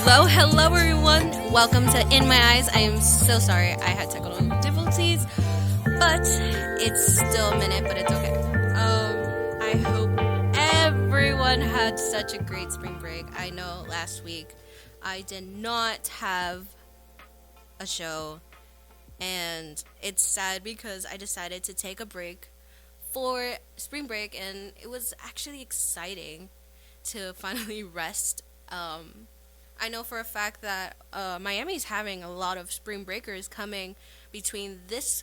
Hello everyone. Welcome to In My Eyes. I am so sorry I had technical difficulties, but it's still a minute, but it's okay. I hope everyone had such a great spring break. I know last week I did not have a show, and it's sad because I decided to take a break for spring break, and it was actually exciting to finally rest. I know for a fact that Miami's having a lot of spring breakers coming between this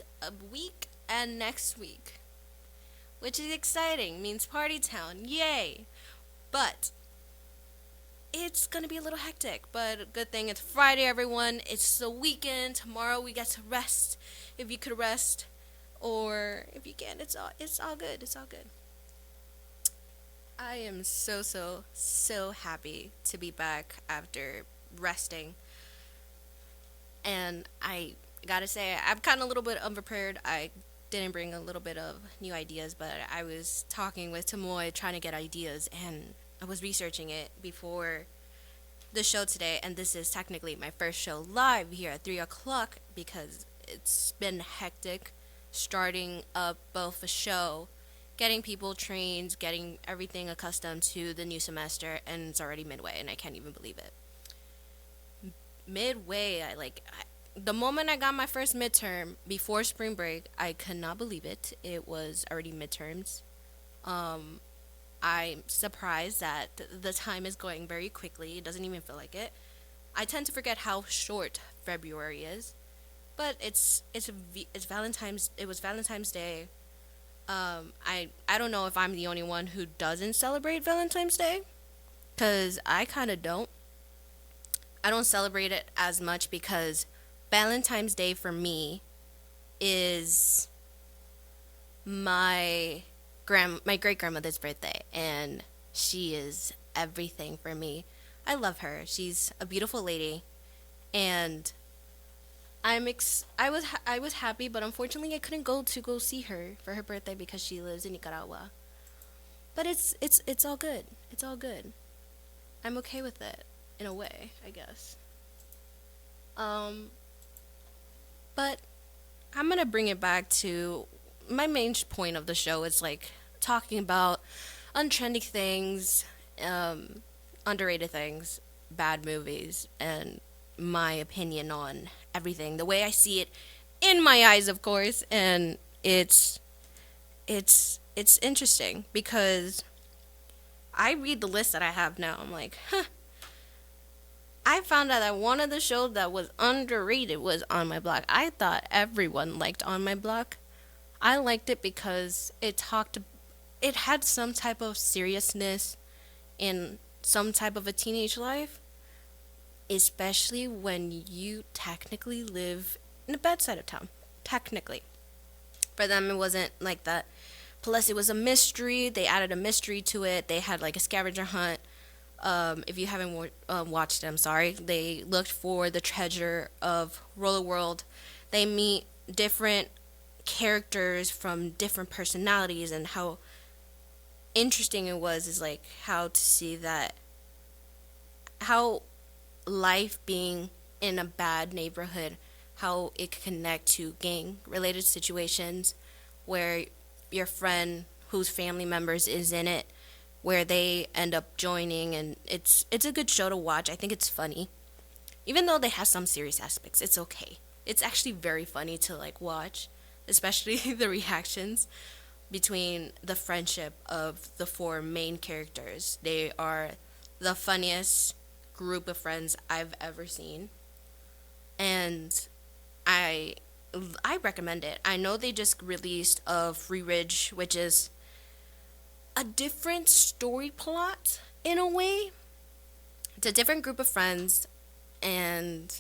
week and next week, which is exciting. Means party town, yay! But it's gonna be a little hectic. But good thing it's Friday, everyone. It's the weekend. Tomorrow we get to rest. If you could rest, or if you can't, it's all good. It's all good. I am so happy to be back after resting. And I gotta say, I'm kind of a little bit unprepared. I didn't bring a little bit of new ideas, but I was talking with Tamoy trying to get ideas, and I was researching it before the show today. And this is technically my first show live here at 3 o'clock because it's been hectic starting up both a show, getting people trained, getting everything accustomed to the new semester, and it's already midway, and I can't even believe it. Midway, the moment I got my first midterm before spring break, I could not believe it. It was already midterms. I'm surprised that the time is going very quickly. It doesn't even feel like it. I tend to forget how short February is, but it's Valentine's. It was Valentine's Day. I don't know if I'm the only one who doesn't celebrate Valentine's Day, cause I kind of don't. I don't celebrate it as much because Valentine's Day for me is my great grandmother's birthday, and she is everything for me. I love her. She's a beautiful lady, and I was happy, but unfortunately I couldn't go see her for her birthday because she lives in Nicaragua. But it's all good. It's all good. I'm okay with it in a way, I guess. Um, but I'm gonna bring it back to my main point of the show. Is like talking about untrendy things, um, underrated things, bad movies, and my opinion on everything, the way I see it in my eyes, of course. And it's interesting because I read the list that I have now. I'm like, huh. I found out that one of the shows that was underrated was On My Block. I thought everyone liked On My Block. I liked it because it had some type of seriousness in some type of a teenage life, especially when you technically live in a bad side of town. Technically. For them, it wasn't like that. Plus, it was a mystery. They added a mystery to it. They had like a scavenger hunt. If you haven't watched it, I'm sorry. They looked for the treasure of Roller World. They meet different characters from different personalities, and how interesting it was is like how to see that how life being in a bad neighborhood, how it can connect to gang related situations where your friend whose family members is in it, where they end up joining, and it's a good show to watch. I think it's funny. Even though they have some serious aspects, it's okay. It's actually very funny to like watch, especially the reactions between the friendship of the four main characters. They are the funniest group of friends I've ever seen. And I I recommend it. I know they just released Free Ridge, which is a different story plot in a way. It's a different group of friends, and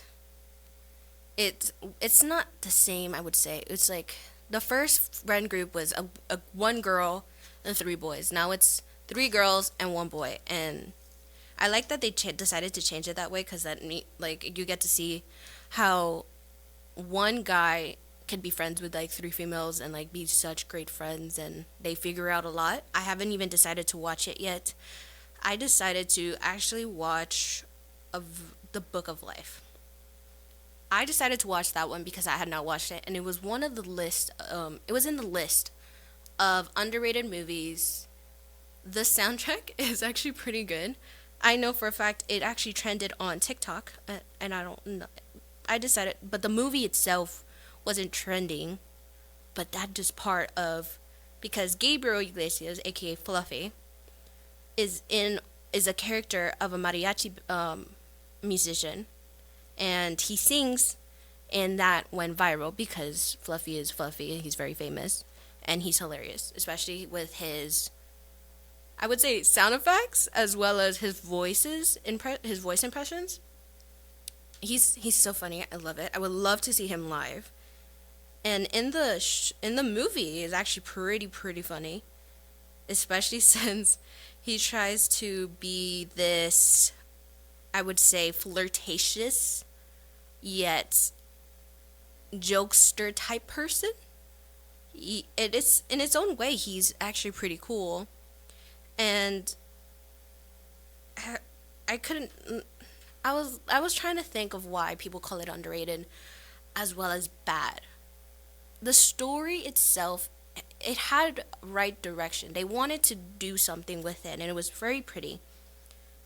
it's not the same. I would say it's like the first friend group was a one girl and three boys. Now it's three girls and one boy, and I like that they decided to change it that way because like you get to see how one guy can be friends with like three females and like be such great friends, and they figure out a lot. I haven't even decided to watch it yet. I decided to actually watch The Book of Life. I decided to watch that one because I had not watched it, and it was one of the list. It was in the list of underrated movies. The soundtrack is actually pretty good. I know for a fact it actually trended on TikTok, and I don't know. I decided, but the movie itself wasn't trending. But that just part of because Gabriel Iglesias, aka Fluffy, is in is a character of a mariachi musician, and he sings, and that went viral because Fluffy is Fluffy. He's very famous, and he's hilarious, especially with his, I would say, sound effects as well as his his voice impressions. He's so funny. I love it. I would love to see him live. And in the movie is actually pretty funny, especially since he tries to be this, I would say, flirtatious yet jokester type person. It is in its own way. He's actually pretty cool, and I couldn't. I was trying to think of why people call it underrated, as well as bad. The story itself, it had right direction. They wanted to do something with it, and it was very pretty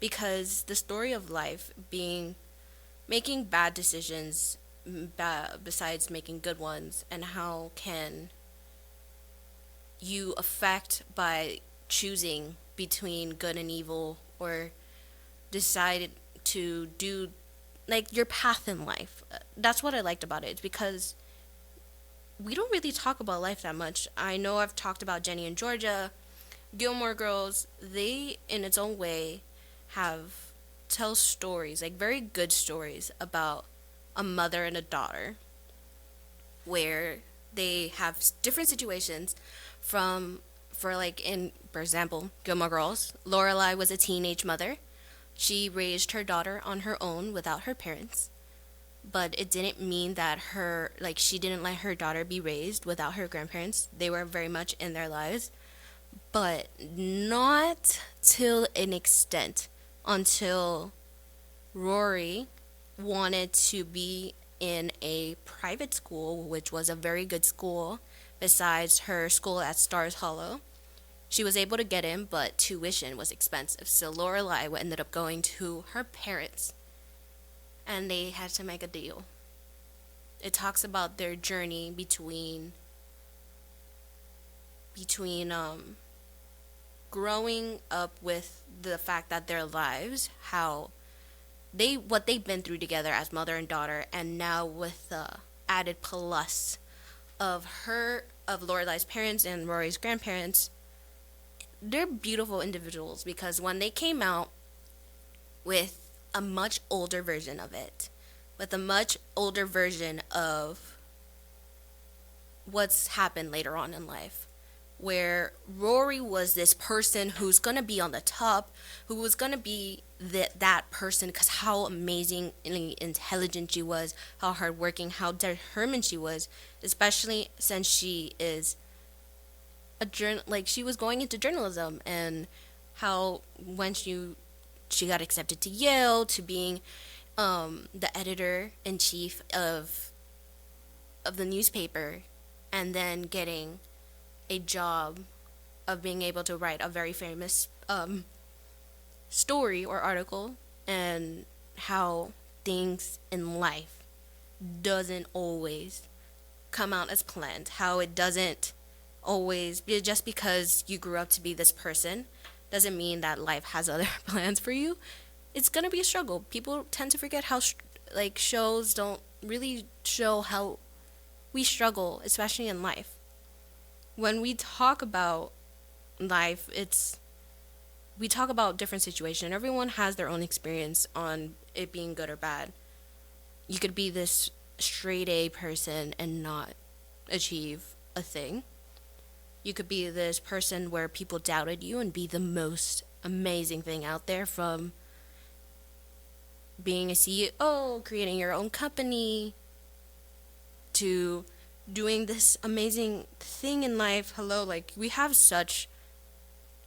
because the story of life being making bad decisions besides making good ones, and how can you affect by choosing between good and evil, or decide to do like your path in life. That's what I liked about it. It's because we don't really talk about life that much. I know I've talked about Jenny and Georgia, Gilmore Girls. They, in its own way, have tell stories, like very good stories about a mother and a daughter, where they have different situations from, for example, Gilmore Girls. Lorelai was a teenage mother. She raised her daughter on her own without her parents, but it didn't mean that she didn't let her daughter be raised without her grandparents. They were very much in their lives, but not till an extent until Rory wanted to be in a private school, which was a very good school besides her school at Stars Hollow. She was able to get in, but tuition was expensive, so Lorelai ended up going to her parents, and they had to make a deal. It talks about their journey between growing up with the fact that their lives, how what they've been through together as mother and daughter, and now with the added plus of Lorelai's parents and Rory's grandparents. They're beautiful individuals because when they came out with a much older version of it, with a much older version of what's happened later on in life, where Rory was this person who's going to be on the top, who was going to be that person because how amazingly intelligent she was, how hardworking, how determined she was, especially since she is she was going into journalism, and how when she got accepted to Yale, to being the editor in chief of the newspaper, and then getting a job of being able to write a very famous story or article, and how things in life doesn't always come out as planned, how it doesn't always just because you grew up to be this person doesn't mean that life has other plans for you. It's gonna be a struggle. People tend to forget how shows don't really show how we struggle, especially in life. When we talk about life, we talk about different situations. Everyone has their own experience on it being good or bad. You could be this straight A person and not achieve a thing. You could be this person where people doubted you and be the most amazing thing out there, from being a CEO, creating your own company, to doing this amazing thing in life. Hello, we have such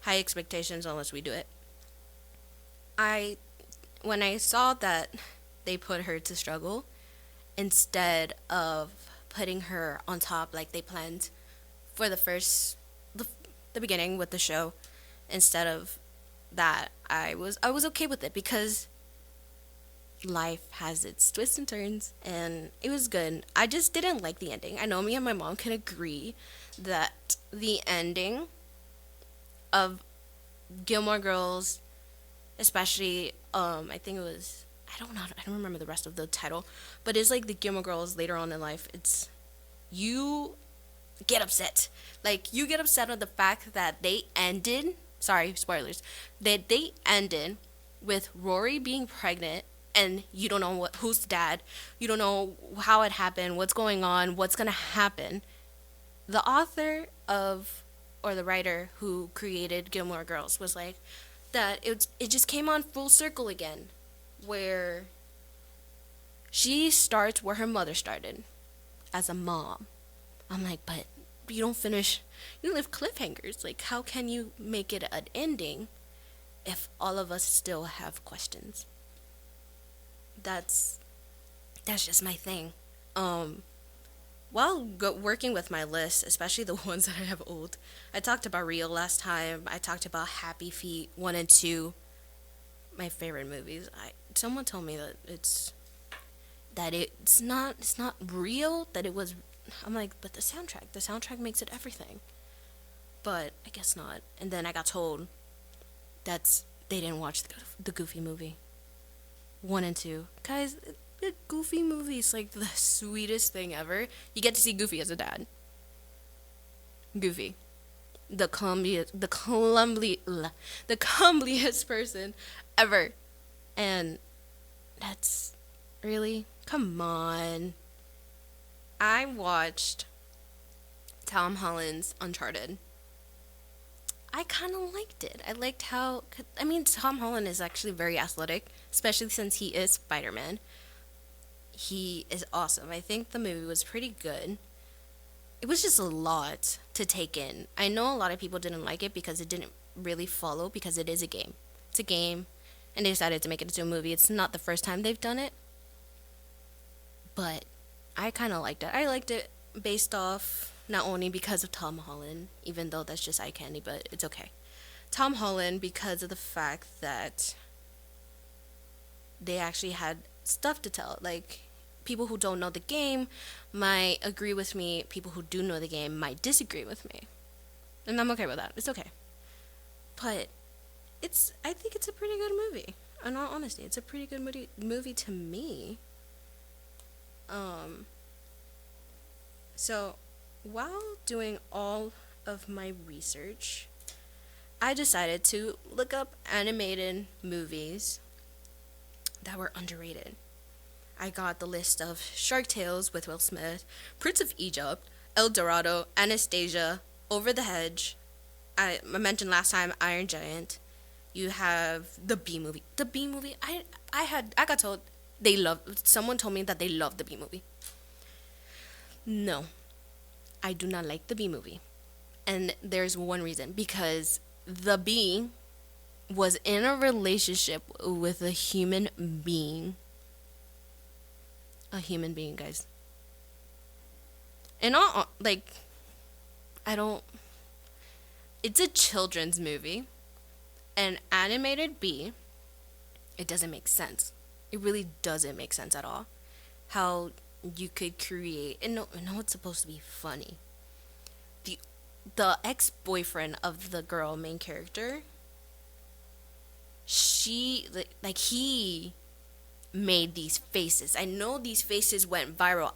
high expectations unless we do it. When I saw that they put her to struggle instead of putting her on top like they planned for the, the beginning with the show. Instead of that, I was okay with it because life has its twists and turns, and it was good. I just didn't like the ending. I know me and my mom can agree that the ending of Gilmore Girls, especially I think it was, I don't remember the rest of the title, but it's like the Gilmore Girls later on in life. It's you get upset. Like you get upset at the fact that they ended, sorry, spoilers, that they ended with Rory being pregnant and you don't know who's the dad. You don't know how it happened, what's going on, what's going to happen. The author of, or the writer who created Gilmore Girls was like that it just came on full circle again, where she starts where her mother started as a mom. I'm like, but you don't finish, you leave cliffhangers. Like, how can you make it an ending if all of us still have questions? That's just my thing. While working with my list, especially the ones that I have old, I talked about Rio last time. I talked about Happy Feet 1 and 2, my favorite movies. Someone told me that it's not real, that it was. I'm like, but the soundtrack makes it everything. But I guess not. And then I got told they didn't watch the Goofy movie 1 and 2. Guys, the Goofy movie is like the sweetest thing ever. You get to see Goofy as a dad. Goofy, the cumbliest person ever, and that's really, come on. I watched Tom Holland's Uncharted. I kind of liked it. I liked how, I mean, Tom Holland is actually very athletic, especially since he is Spider-Man. He is awesome. I think the movie was pretty good. It was just a lot to take in. I know a lot of people didn't like it because it didn't really follow, because it is a game. It's a game, and they decided to make it into a movie. It's not the first time they've done it, but I kind of liked it. I liked it based off, not only because of Tom Holland, even though that's just eye candy, but it's okay. Tom Holland, because of the fact that they actually had stuff to tell. Like, people who don't know the game might agree with me. People who do know the game might disagree with me. And I'm okay with that. It's okay. But I think it's a pretty good movie. In all honesty, it's a pretty good movie to me. So, while doing all of my research, I decided to look up animated movies that were underrated. I got the list of Shark Tales with Will Smith, Prince of Egypt, El Dorado, Anastasia, Over the Hedge. I mentioned last time Iron Giant. You have the Bee Movie. The Bee Movie, I got told someone told me that they loved the Bee Movie. No, I do not like the Bee Movie. And there's one reason. Because the bee was in a relationship with a human being. A human being, guys. And all, like, it's a children's movie. An animated bee. It doesn't make sense. It really doesn't make sense at all. How you could create, and no, it's supposed to be funny. The ex-boyfriend of the girl main character, he made these faces. I know these faces went viral.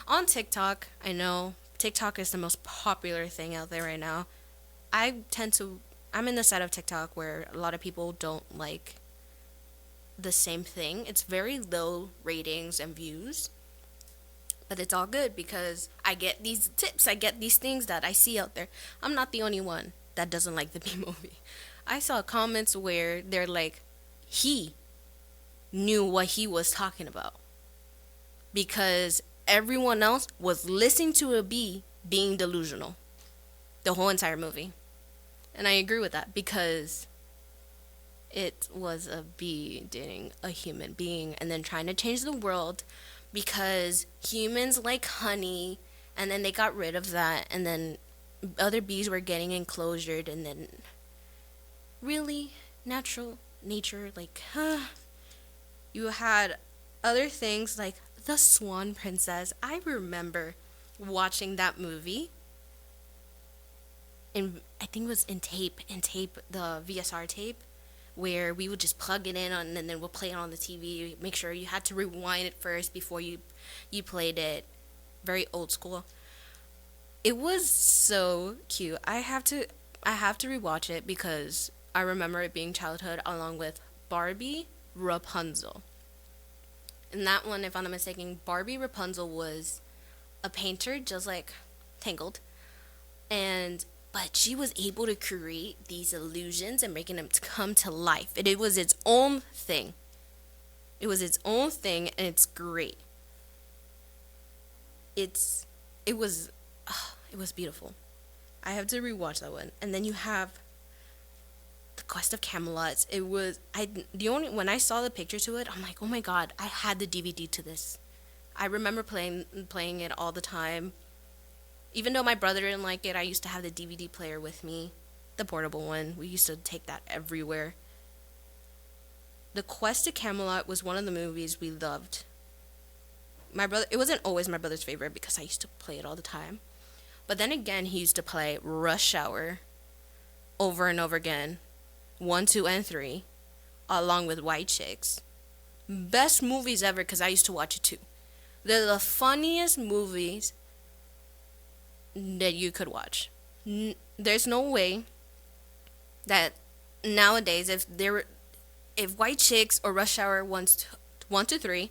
On TikTok, I know TikTok is the most popular thing out there right now. I'm in the side of TikTok where a lot of people don't like the same thing. It's very low ratings and views, but it's all good because I get these tips, I get these things that I see out there. I'm not the only one that doesn't like the Bee Movie. I saw comments where they're like, he knew what he was talking about because everyone else was listening to a bee being delusional the whole entire movie. And I agree with that because It was a bee dating a human being and then trying to change the world because humans like honey, and then they got rid of that, and then other bees were getting enclosured, and then really natural nature, like, you had other things like the Swan Princess. I remember watching that movie, and I think it was in tape, the VSR tape, where we would just plug it in on, and then we'll play it on the TV. Make sure you had to rewind it first before you played it. Very old school. It was so cute. I have to rewatch it because I remember it being childhood along with Barbie Rapunzel. And that one, if I'm not mistaken, Barbie Rapunzel was a painter just like Tangled, and but she was able to create these illusions and making them to come to life. It was its own thing. It was its own thing, and it's great. It's it was it was beautiful. I have to rewatch that one. And then you have the Quest of Camelot. It was I the only when I saw the picture to it, I'm like, oh my god, I had the DVD to this. I remember playing it all the time. Even though my brother didn't like it, I used to have the DVD player with me, the portable one. We used to take that everywhere. The Quest to Camelot was one of the movies we loved. My brother, it wasn't always my brother's favorite because I used to play it all the time. But then again, he used to play Rush Hour over and over again, 1, 2, and 3, along with White Chicks. Best movies ever because I used to watch it too. They're the funniest movies that you could watch. There's no way that nowadays, if White Chicks or Rush Hour 1 to 3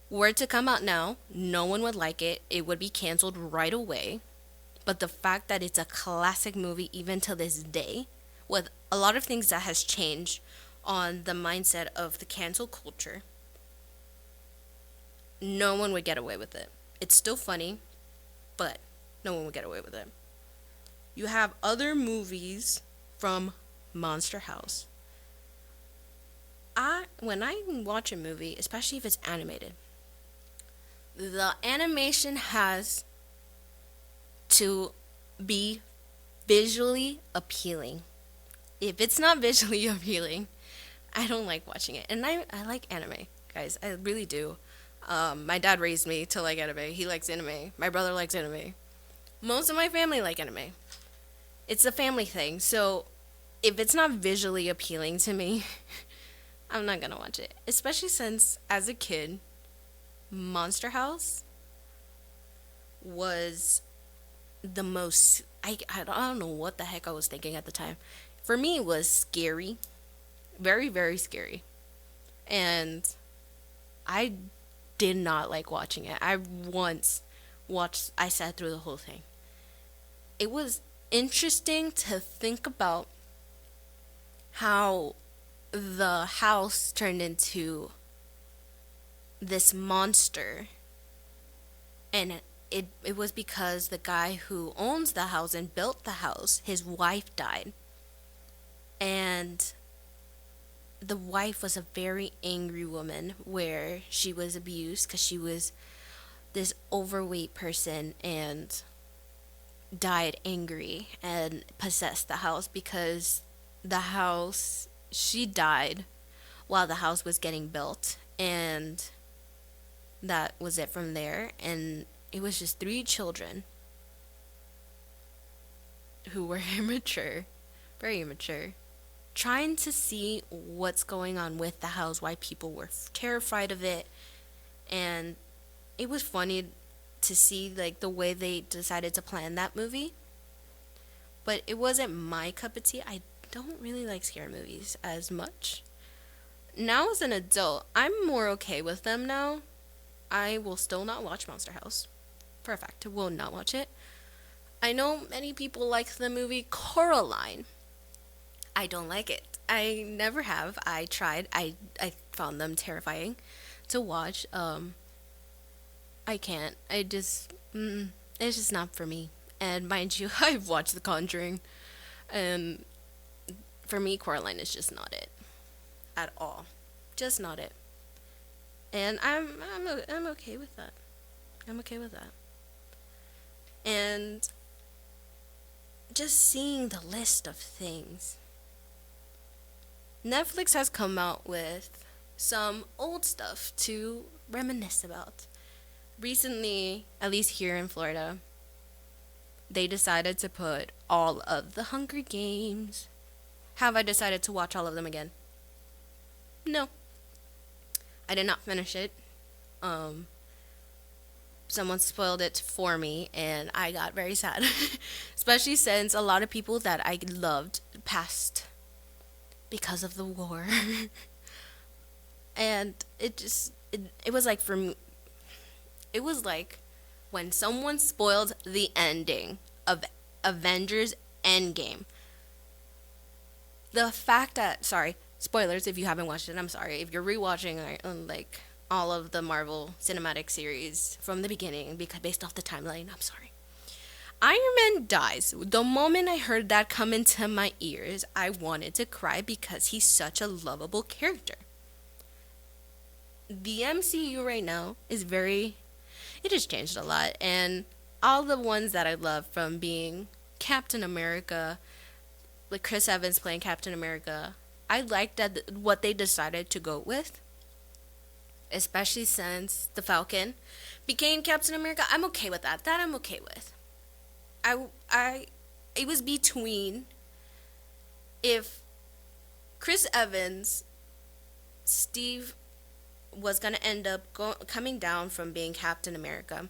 were to come out now, no one would like it. It would be canceled right away. But the fact that it's a classic movie even to this day, with a lot of things that has changed on the mindset of the cancel culture, no one would get away with it. It's still funny, but no one would get away with it. You have other movies from Monster House. When I watch a movie, especially if it's animated, the animation has to be visually appealing. If it's not visually appealing, I don't like watching it. And I like anime, guys. I really do. My dad raised me to like anime. He likes anime. My brother likes anime. Most of my family like anime. It's a family thing. So if it's not visually appealing to me, I'm not gonna watch it. Especially since, as a kid, Monster House was the most. I don't know what the heck I was thinking at the time. For me, it was scary. Very, very scary. And I did not like watching it. I sat through the whole thing. It was interesting to think about how the house turned into this monster, and it was because the guy who owns the house and built the house, his wife died, and the wife was a very angry woman where she was abused because she was this overweight person and died angry and possessed the house because the house she died while the house was getting built, and that was it from there. And it was just 3 children who were immature, very immature, trying to see what's going on with the house, why people were terrified of it. And it was funny to see like the way they decided to plan that movie, but it wasn't my cup of tea. I don't really like scary movies as much. Now as an adult, I'm more okay with them now. I will still not watch Monster House. For a fact, will not watch it. I know many people like the movie Coraline. I don't like it. I never have. I tried. I found them terrifying to watch. I can't. It's just not for me. And mind you, I've watched The Conjuring, and for me, Coraline is just not it at all. Just not it. And I'm okay with that. I'm okay with that. And just seeing the list of things. Netflix has come out with some old stuff to reminisce about. Recently, at least here in Florida, they decided to put all of the Hunger Games. Have I decided to watch all of them again? No. I did not finish it. Someone spoiled it for me, and I got very sad. Especially since a lot of people that I loved passed because of the war. And it was like for me, it was like when someone spoiled the ending of Avengers Endgame. The fact that, sorry, spoilers if you haven't watched it, I'm sorry. If you're rewatching like all of the Marvel Cinematic Series from the beginning, because based off the timeline, I'm sorry. Iron Man dies. The moment I heard that come into my ears, I wanted to cry because he's such a lovable character. The MCU right now is it has changed a lot, and all the ones that I love, from being Captain America, like Chris Evans playing Captain America, I like that what they decided to go with, especially since the Falcon became Captain America. I'm okay with that. That I'm okay with. It was between if Chris Evans, Steve was going to end up coming down from being Captain America.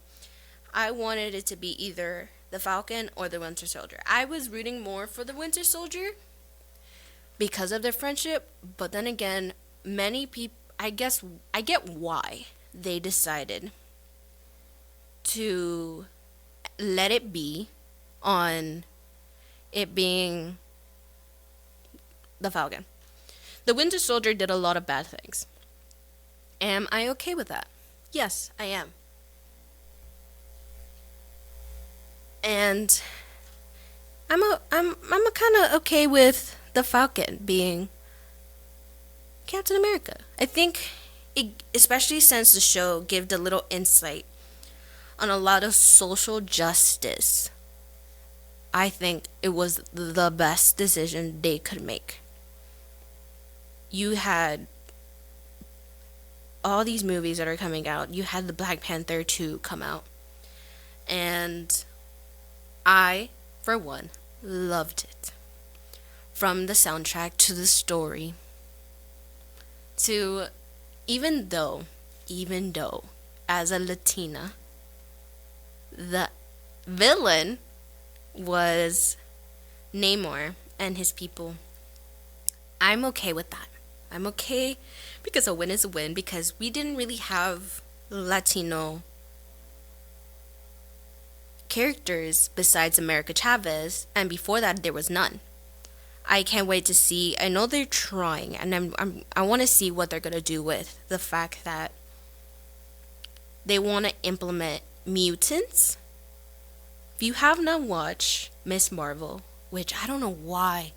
I wanted it to be either the Falcon or the Winter Soldier. I was rooting more for the Winter Soldier because of their friendship, but then again, many people, I get why they decided to let it be on it being the Falcon. The Winter Soldier did a lot of bad things. Am I okay with that? Yes, I am. And I'm kind of okay with the Falcon being Captain America. I think, especially since the show gave a little insight on a lot of social justice, I think it was the best decision they could make. You had all these movies that are coming out. You had the Black Panther 2 come out. And I, for one, loved it. From the soundtrack to the story to even though as a Latina, the villain was Namor and his people. I'm okay with that. I'm okay because a win is a win, because we didn't really have Latino characters besides America Chavez, and before that there was none. I can't wait to see. I know they're trying, and I want to see what they're going to do with the fact that they want to implement mutants. If you have not watched Miss Marvel, which I don't know why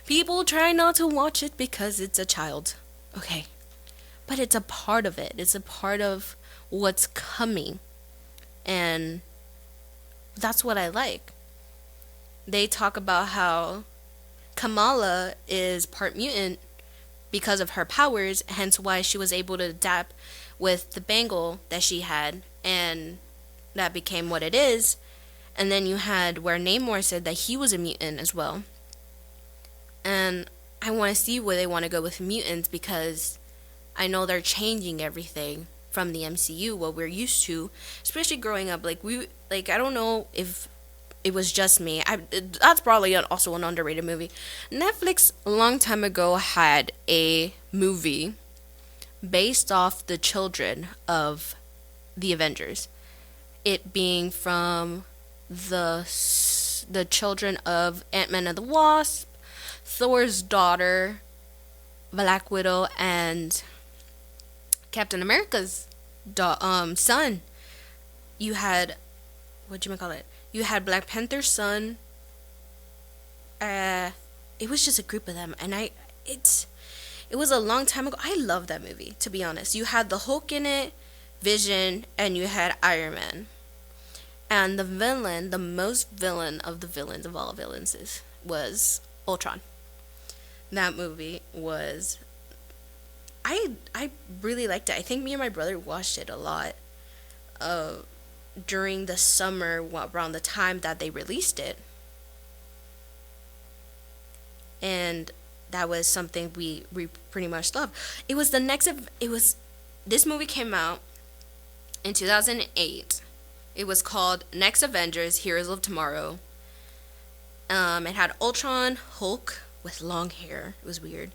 people try not to watch it because it's a child. Okay. But it's a part of it. It's a part of what's coming. And that's what I like. They talk about how Kamala is part mutant because of her powers, hence why she was able to adapt with the bangle that she had, and that became what it is. And then you had where Namor said that he was a mutant as well. And I want to see where they want to go with mutants, because I know they're changing everything from the MCU, what we're used to, especially growing up. I don't know if it was just me. That's probably also an underrated movie. Netflix a long time ago had a movie based off the children of the Avengers. It being from the children of Ant-Man and the Wasp, Thor's daughter, Black Widow, and Captain America's son. You had, you had Black Panther's son. It it was just a group of them, and it was a long time ago. I love that movie, to be honest. You had the Hulk in it, Vision, and you had Iron Man. And the villain, the most villain of the villains of all villains, was Ultron. That movie was, I really liked it. I think me and my brother watched it a lot during the summer, around the time that they released it. And that was something we pretty much loved. It was this movie came out in 2008. It was called Next Avengers: Heroes of Tomorrow. It had Ultron, Hulk with long hair. It was weird.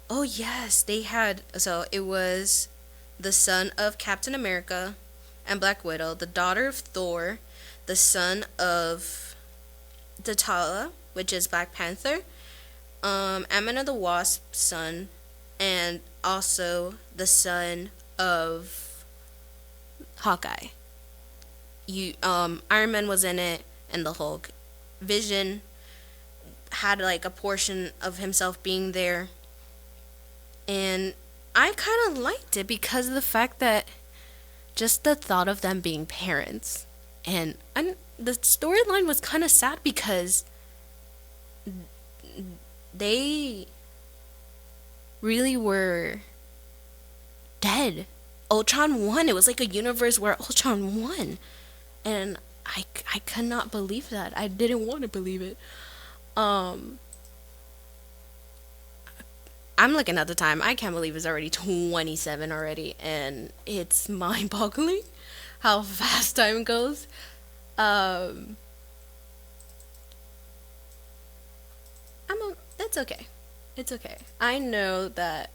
Oh yes, it was the son of Captain America and Black Widow, the daughter of Thor, the son of T'Challa, which is Black Panther, Ant-Man and the Wasp's son, and also the son of Hawkeye. Iron Man was in it, and the Hulk. Vision had like a portion of himself being there, and I kind of liked it because of the fact that just the thought of them being parents, and the storyline was kind of sad because they really were dead. Ultron won. It was like a universe where Ultron won. And I could not believe that. I didn't want to believe it. I'm looking at the time. I can't believe it's already 27 already. And it's mind-boggling how fast time goes. That's okay. It's okay. I know that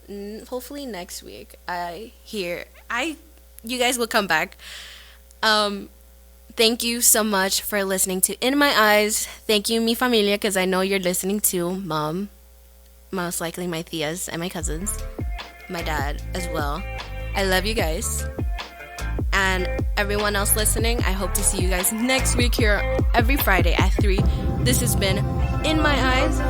hopefully next week you guys will come back. Thank you so much for listening to In My Eyes. Thank you, mi familia, because I know you're listening to Mom, most likely my tias and my cousins, my dad as well. I love you guys. And everyone else listening, I hope to see you guys next week here every Friday at 3. This has been In My Eyes.